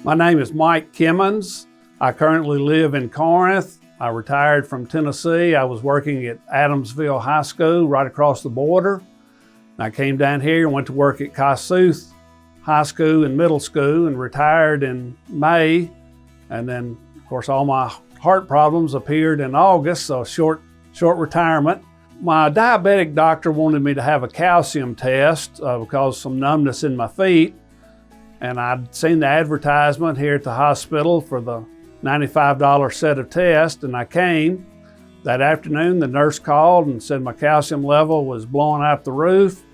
My name is Mike Kimmons. I currently live in Corinth. I retired from Tennessee. I was working at Adamsville High School right across the border. I came down here and went to work at Kossuth High School and Middle School and retired in May. And then, of course, all my heart problems appeared in August, so short retirement. My diabetic doctor wanted me to have a calcium test because of some numbness in my feet. And I'd seen the advertisement here at the hospital for the $95 set of tests, and I came. That afternoon, the nurse called and said my calcium level was blowing out the roof.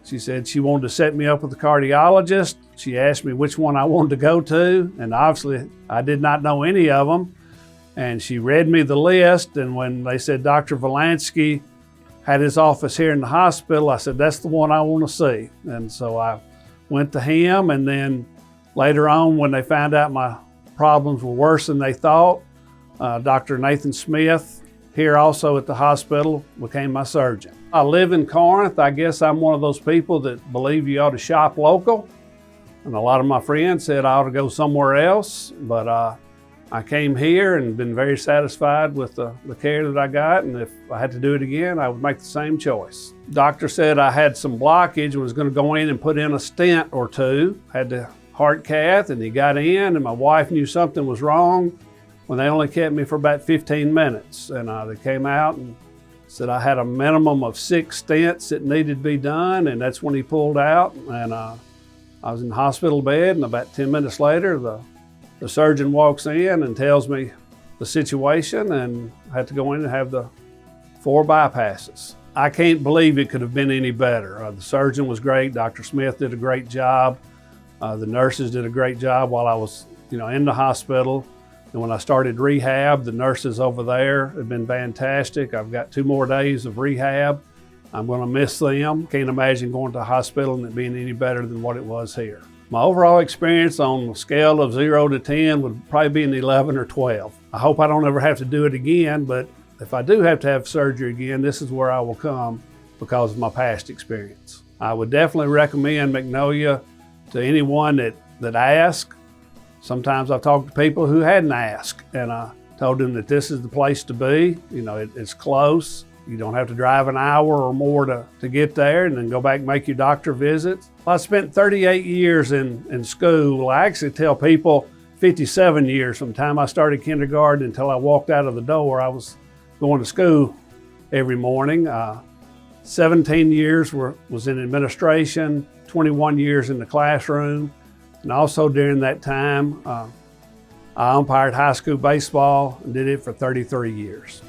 She said she wanted to set me up with a cardiologist. She asked me which one I wanted to go to, and obviously I did not know any of them. And she read me the list, and when they said Dr. Volansky had his office here in the hospital, I said, that's the one I want to see. And so I went to him, and then later on, when they found out my problems were worse than they thought, Dr. Nathan Smith, here also at the hospital, became my surgeon. I live in Corinth. I guess I'm one of those people that believe you ought to shop local. And a lot of my friends said I ought to go somewhere else, but I came here and been very satisfied with the care that I got, and if I had to do it again, I would make the same choice. Doctor said I had some blockage and was going to go in and put in a stent or two. Had the heart cath, and he got in, and my wife knew something was wrong when they only kept me for about 15 minutes. And they came out and said I had a minimum of 6 stents that needed to be done, and that's when he pulled out. And I was in the hospital bed, and about 10 minutes later, the surgeon walks in and tells me the situation, and I had to go in and have the 4 bypasses. I can't believe it could have been any better. The surgeon was great. Dr. Smith did a great job. The nurses did a great job while I was, in the hospital. And when I started rehab, the nurses over there have been fantastic. I've got 2 more days of rehab. I'm going to miss them. Can't imagine going to a hospital and it being any better than what it was here. My overall experience on a scale of 0 to 10 would probably be an 11 or 12. I hope I don't ever have to do it again, but if I do have to have surgery again, this is where I will come because of my past experience. I would definitely recommend Magnolia to anyone that asks. Sometimes I've talked to people who hadn't asked, and I told them that this is the place to be. It's close. You don't have to drive an hour or more to get there and then go back and make your doctor visits. I spent 38 years in school. I actually tell people 57 years from the time I started kindergarten until I walked out of the door. I was going to school every morning. 17 years was in administration, 21 years in the classroom. And also during that time, I umpired high school baseball and did it for 33 years.